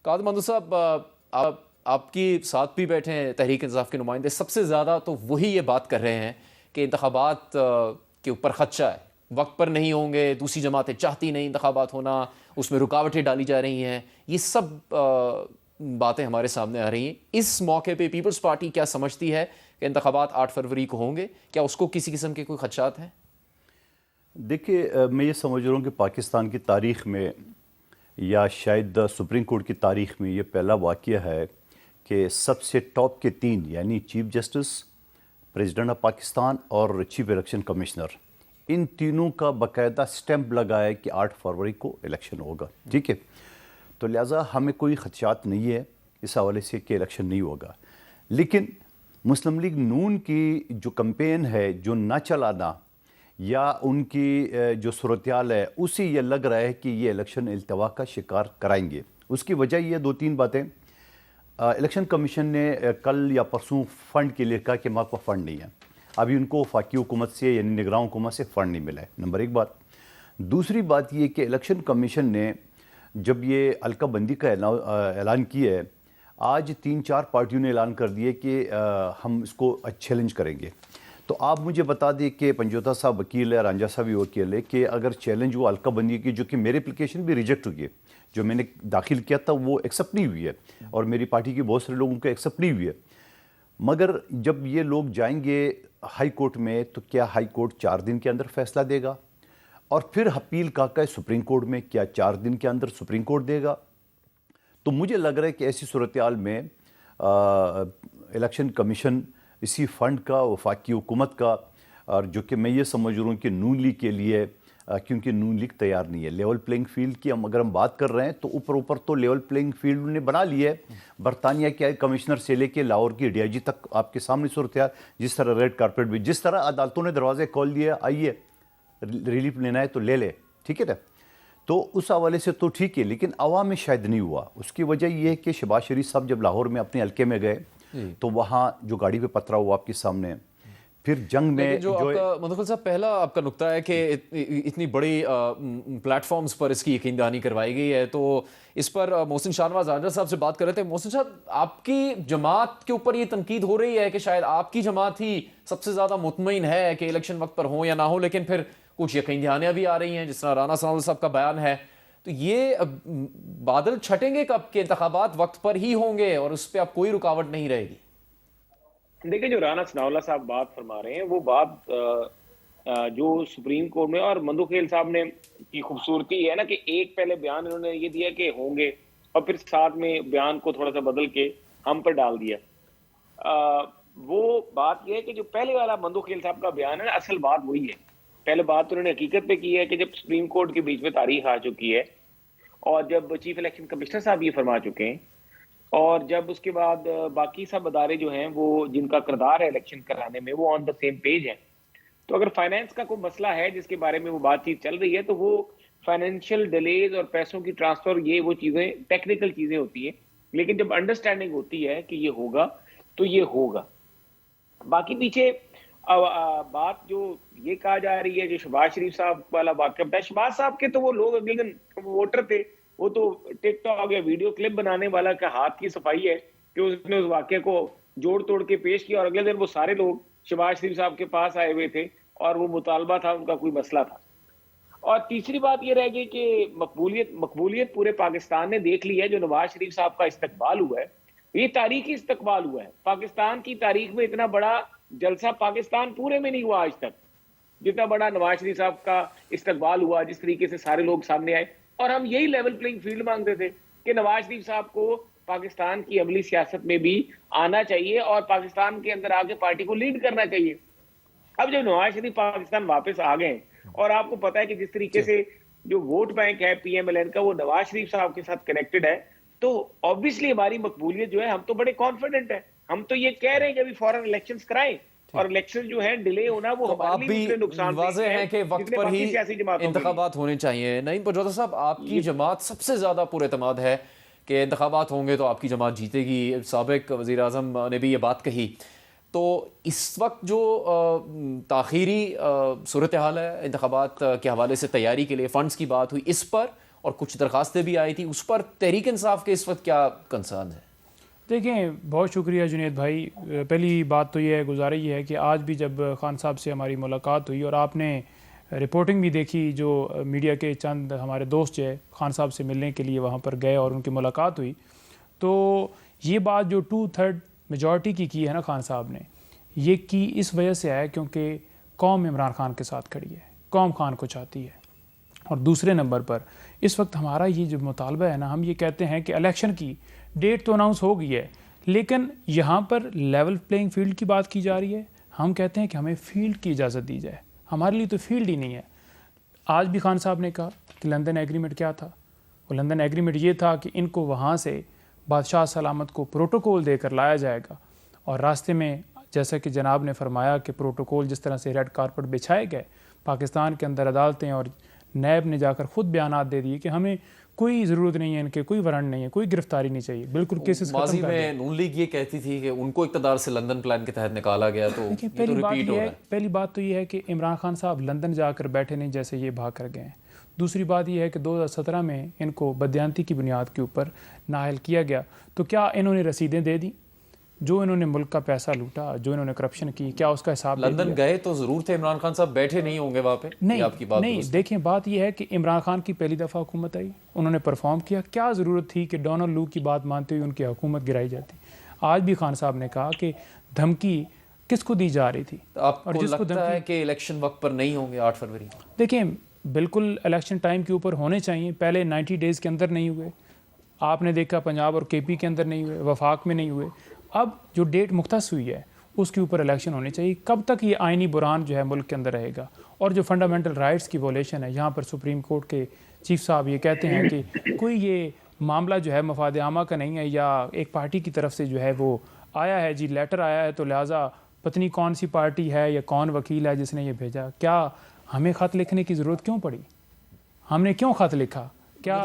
قادر مندو صاحب، آپ کی ساتھ بھی بیٹھے ہیں تحریک انصاف کے نمائندے، سب سے زیادہ تو وہی یہ بات کر رہے ہیں کہ انتخابات کے اوپر خدشہ ہے، وقت پر نہیں ہوں گے، دوسری جماعتیں چاہتی نہیں انتخابات ہونا، اس میں رکاوٹیں ڈالی جا رہی ہیں، یہ سب باتیں ہمارے سامنے آ رہی ہیں۔ اس موقع پہ پیپلز پارٹی کیا سمجھتی ہے کہ انتخابات 8 فروری کو ہوں گے؟ کیا اس کو کسی قسم کے کوئی خدشات ہیں؟ دیکھیے، میں یہ سمجھ رہا ہوں کہ پاکستان کی تاریخ میں یا شاید سپریم کورٹ کی تاریخ میں یہ پہلا واقعہ ہے کہ سب سے ٹاپ کے 3 یعنی chief justice, president of Pakistan اور چیف الیکشن کمشنر، ان تینوں کا باقاعدہ سٹیمپ لگا ہے کہ 8 فروری کو الیکشن ہوگا، ٹھیک ہے؟ تو لہٰذا ہمیں کوئی خدشات نہیں ہے اس حوالے سے کہ الیکشن نہیں ہوگا۔ لیکن مسلم لیگ نون کی جو کمپین ہے، جو نہ چلانا یا ان کی جو صورتحال ہے، اسی یہ لگ رہا ہے کہ یہ الیکشن التوا کا شکار کرائیں گے۔ اس کی وجہ یہ 2-3 باتیں۔ الیکشن کمیشن نے کل یا پرسوں فنڈ کے لیے کہا کہ ہمارے پاس فنڈ نہیں ہے، ابھی ان کو وفاقی حکومت سے یعنی نگراں حکومت سے فنڈ نہیں ملا ہے، نمبر 1 بات۔ دوسری بات یہ کہ الیکشن کمیشن نے جب یہ حلقہ بندی کا اعلان کیا ہے، آج 3-4 پارٹیوں نے اعلان کر دیے کہ ہم اس کو چیلنج کریں گے۔ تو آپ مجھے بتا دیں کہ پنجوتا صاحب وکیل ہے، رانجھا صاحب بھی وکیل ہے، کہ اگر چیلنج وہ حلقہ بندی کی، جو کہ میری اپلیکیشن بھی ریجیکٹ ہوئی ہے، جو میں نے داخل کیا تھا وہ ایکسیپٹ نہیں ہوئی ہے، اور میری پارٹی کے بہت سارے لوگوں کو ایکسیپٹ نہیں ہوئی ہے، مگر جب یہ لوگ جائیں گے ہائی کورٹ میں تو کیا ہائی کورٹ 4 دن کے اندر فیصلہ دے گا؟ اور پھر اپیل کا ہے سپریم کورٹ میں، کیا 4 دن کے اندر سپریم کورٹ دے گا؟ تو مجھے لگ رہا ہے کہ ایسی صورتحال میں الیکشن کمیشن اسی فنڈ کا، وفاقی حکومت کا، اور جو کہ میں یہ سمجھ رہا ہوں کہ نون لیگ کے لیے، کیونکہ نون لیگ تیار نہیں ہے لیول پلینگ فیلڈ کی، اگر ہم بات کر رہے ہیں تو اوپر تو لیول پلینگ فیلڈ انہوں نے بنا لی ہے۔ برطانیہ کے کمشنر سے لے کے لاہور کی ڈی آئی جی تک آپ کے سامنے صورتحال، جس طرح ریڈ کارپیٹ بھی، جس طرح عدالتوں نے دروازے کھول دیے، آئیے ریلیف لینا ہے تو لے لے، ٹھیک ہے نا؟ تو اس حوالے سے تو ٹھیک ہے، لیکن عوام میں شاید نہیں ہوا۔ اس کی وجہ یہ ہے کہ شہباز شریف صاحب جب لاہور میں اپنے حلقے میں گئے تو وہاں جو گاڑی پہ پتھرا ہوا آپ کے سامنے، پھر جنگ میں جو آپ کا مدخل صاحب پہلا آپ کا نقطہ ہے کہ اتنی بڑی پلیٹ فارمز پر اس کی یقین دہانی کروائی گئی ہے، تو اس پر محسن شاہنواز رانجھا صاحب سے بات کر رہے تھے۔ محسن صاحب، آپ کی جماعت کے اوپر یہ تنقید ہو رہی ہے کہ شاید آپ کی جماعت ہی سب سے زیادہ مطمئن ہے کہ الیکشن وقت پر ہوں یا نہ ہوں، لیکن پھر کچھ یقین دہانیاں بھی آ رہی ہیں، جس طرح رانا ثناءاللہ صاحب کا بیان ہے۔ تو یہ بادل چھٹیں گے کب کہ انتخابات وقت پر ہی ہوں گے اور اس پہ اب کوئی رکاوٹ نہیں رہے گی؟ دیکھیں، جو رانا ثناءاللہ صاحب بات فرما رہے ہیں وہ بات جو سپریم کورٹ میں اور مندو خیل صاحب نے کی خوبصورتی ہے نا، کہ ایک پہلے بیان انہوں نے یہ دیا کہ ہوں گے، اور پھر ساتھ میں بیان کو تھوڑا سا بدل کے ہم پر ڈال دیا۔ وہ بات یہ ہے کہ جو پہلے والا مندو خیل صاحب کا بیان ہے، اصل بات وہی ہے۔ پہلے بات انہوں نے حقیقت پہ کی ہے کہ جب سپریم کورٹ کے بیچ میں تاریخ آ چکی ہے، اور جب چیف الیکشن کمشنر صاحب یہ فرما چکے ہیں، اور جب اس کے بعد باقی سب ادارے جو ہیں وہ جن کا کردار ہے الیکشن کرانے میں وہ آن دا سیم پیج ہیں، تو اگر فائنینس کا کوئی مسئلہ ہے جس کے بارے میں وہ بات چیت چل رہی ہے، تو وہ فائنینشیل ڈیلیز اور پیسوں کی ٹرانسفر، یہ وہ چیزیں ٹیکنیکل چیزیں ہوتی ہیں، لیکن جب انڈرسٹینڈنگ ہوتی ہے کہ یہ ہوگا تو یہ ہوگا۔ باقی پیچھے بات جو یہ کہا جا رہی ہے، جو شہباز شریف صاحب والا واقعہ بتایا، شہباز صاحب کے تو وہ لوگ اگلے دن ووٹر تھے، وہ تو ٹک ٹاک یا ویڈیو کلپ بنانے والا کا ہاتھ کی صفائی ہے کہ اس نے اس واقعے کو جوڑ توڑ کے پیش کیا، اور اگلے دن وہ سارے لوگ شہباز شریف صاحب کے پاس آئے ہوئے تھے اور وہ مطالبہ تھا، ان کا کوئی مسئلہ تھا۔ اور تیسری بات یہ رہ گئی کہ مقبولیت پورے پاکستان نے دیکھ لی ہے۔ جو نواز شریف صاحب کا استقبال ہوا ہے، یہ تاریخی استقبال ہوا ہے۔ پاکستان کی تاریخ میں اتنا بڑا جلسہ پاکستان پورے میں نہیں ہوا آج تک، جتنا بڑا نواز شریف صاحب کا استقبال ہوا، جس طریقے سے سارے لوگ سامنے آئے۔ اور ہم یہی لیول پلینگ فیلڈ مانگتے تھے کہ نواز شریف صاحب کو پاکستان کی عملی سیاست میں بھی آنا چاہیے اور پاکستان کے اندر آ کے پارٹی کو لیڈ کرنا چاہیے۔ اب جب نواز شریف پاکستان واپس آ گئے، اور آپ کو پتا ہے کہ جس طریقے سے جو ووٹ بینک ہے پی ایم ایل این کا وہ نواز شریف صاحب کے ساتھ کنیکٹڈ ہے، تو آبویسلی ہماری مقبولیت جو ہے، ہم تو بڑے کانفیڈنٹ ہیں۔ ہم تو یہ کہہ رہے ہیں کہ ابھی فوراً الیکشنز کرائیں، اور الیکشن جو ہے ڈیلے ہونا وہ ہمارے لیے اتنے نقصان واضح ہے کہ وقت پر ہی انتخابات ہونے چاہیے۔ نعیم پنجوتا صاحب، آپ کی جماعت سب سے زیادہ پر اعتماد ہے کہ انتخابات ہوں گے تو آپ کی جماعت جیتے گی، سابق وزیر اعظم نے بھی یہ بات کہی۔ تو اس وقت جو تاخیری صورتحال ہے انتخابات کے حوالے سے تیاری کے لیے، فنڈز کی بات ہوئی اس پر، اور کچھ درخواستیں بھی آئی تھی، اس پر تحریک انصاف کے اس وقت کیا کنسرن ہے؟ دیکھیں، بہت شکریہ جنید بھائی. پہلی بات تو یہ ہے، گزارش یہ ہے کہ آج بھی جب خان صاحب سے ہماری ملاقات ہوئی اور آپ نے رپورٹنگ بھی دیکھی، جو میڈیا کے چند ہمارے دوست جو ہے خان صاحب سے ملنے کے لیے وہاں پر گئے اور ان کی ملاقات ہوئی، تو یہ بات جو 2/3 میجورٹی کی ہے نا خان صاحب نے، یہ کی اس وجہ سے ہے کیونکہ قوم عمران خان کے ساتھ کھڑی ہے، قوم خان کو چاہتی ہے. اور دوسرے نمبر پر اس وقت ہمارا یہ جو مطالبہ ہے نا، ہم یہ کہتے ہیں کہ الیکشن کی ڈیٹ تو اناؤنس ہو گئی ہے، لیکن یہاں پر لیول پلینگ فیلڈ کی بات کی جا رہی ہے. ہم کہتے ہیں کہ ہمیں فیلڈ کی اجازت دی جائے، ہمارے لیے تو فیلڈ ہی نہیں ہے. آج بھی خان صاحب نے کہا کہ لندن ایگریمنٹ کیا تھا، وہ لندن ایگریمنٹ یہ تھا کہ ان کو وہاں سے بادشاہ سلامت کو پروٹوکول دے کر لایا جائے گا، اور راستے میں جیسا کہ جناب نے فرمایا کہ پروٹوکول جس طرح سے ریڈ کارپٹ بچھائے گئے، پاکستان کے اندر عدالتیں اور نیب نے جا کر خود بیانات دے دیے کہ ہمیں کوئی ضرورت نہیں ہے، ان کے کوئی وارنٹ نہیں ہے، کوئی گرفتاری نہیں چاہیے، بالکل کیسز ختم ماضی کر میں دیں. نون لیگ یہ کہتی تھی کہ ان کو اقتدار سے لندن پلان کے تحت نکالا گیا، تو یہ تو ریپیٹ ہو رہا ہے. پہلی بات تو یہ ہے کہ عمران خان صاحب لندن جا کر بیٹھے نہیں جیسے یہ بھاگ کر گئے ہیں. دوسری بات یہ ہے کہ 2017 میں ان کو بدیانتی کی بنیاد کے اوپر نااہل کیا گیا، تو کیا انہوں نے رسیدیں دے دیں؟ جو انہوں نے ملک کا پیسہ لوٹا، جو انہوں نے کرپشن کی، کیا اس کا حساب دے دیا؟ لندن گئے تو ضرور تھے، عمران خان صاحب بیٹھے نہیں ہوں گے وہاں پہ. یہ آپ کی بات نہیں، درست ہے. دیکھیں بات یہ ہے کہ عمران خان کی پہلی دفعہ حکومت آئی، انہوں نے پرفارم کیا، کیا ضرورت تھی کہ ڈونلڈ لو کی بات مانتے ہوئے ان کی حکومت گرائی جاتی؟ آج بھی خان صاحب نے کہا کہ دھمکی کس کو دی جا رہی تھی، آپ کو لگتا ہے کہ الیکشن وقت پر نہیں ہوں گے 8 فروری کو؟ دیکھیں بالکل الیکشن ٹائم کے اوپر ہونے چاہیے. پہلے 90 ڈیز کے اندر نہیں ہوئے، آپ نے دیکھا پنجاب اور کے پی کے اندر نہیں ہوئے، وفاق میں نہیں ہوئے. اب جو ڈیٹ مختص ہوئی ہے اس کے اوپر الیکشن ہونے چاہیے. کب تک یہ آئینی بحران جو ہے ملک کے اندر رہے گا؟ اور جو فنڈامنٹل رائٹس کی ویولیشن ہے، یہاں پر سپریم کورٹ کے چیف صاحب یہ کہتے ہیں کہ کوئی یہ معاملہ جو ہے مفاد عامہ کا نہیں ہے، یا ایک پارٹی کی طرف سے جو ہے وہ آیا ہے، جی لیٹر آیا ہے، تو لہٰذا پتنی کون سی پارٹی ہے یا کون وکیل ہے جس نے یہ بھیجا. کیا ہمیں خط لکھنے کی ضرورت کیوں پڑی؟ ہم نے کیوں خط لکھا؟ کیا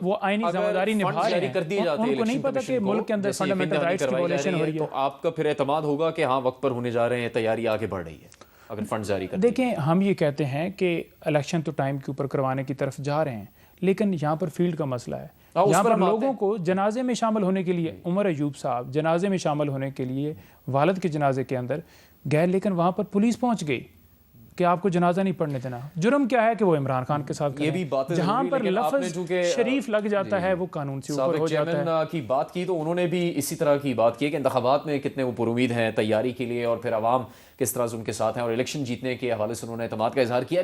وہ آئینی ذمہ داری نبھا رہے ہیں؟ ان کو نہیں پتا کہ ملک کے اندر فنڈامنٹل رائٹس کی ویولیشن ہو رہی ہے. تو آپ کا پھر اعتماد ہوگا کہ ہاں وقت پر ہونے جا رہے ہیں، تیاری آگے بڑھ رہی ہے اگر فنڈ جاری کر دیکھیں ہم یہ کہتے ہیں کہ الیکشن تو ٹائم کے اوپر کروانے کی طرف جا رہے ہیں، لیکن یہاں پر فیلڈ کا مسئلہ ہے. یہاں پر لوگوں کو جنازے میں شامل ہونے کے لیے، عمر ایوب صاحب جنازے میں شامل ہونے کے لیے والد کے جنازے کے اندر گئے، لیکن وہاں پر پولیس پہنچ گئی کہ آپ کو جنازہ نہیں پڑھنے دینا. جرم کیا ہے کہ وہ عمران خان کے ساتھ یہ بھی باتیں جہاں پر لفظ شریف لگ جاتا ہے وہ قانون سے اوپر ہو جاتا ہے. چیئرمین کی بات کی تو انہوں نے بھی اسی طرح کی بات کی کہ انتخابات میں کتنے وہ پر امید ہیں تیاری کے لیے، اور پھر عوام کس طرح سے ان کے ساتھ ہیں، اور الیکشن جیتنے کے حوالے سے انہوں نے اعتماد کا اظہار کیا.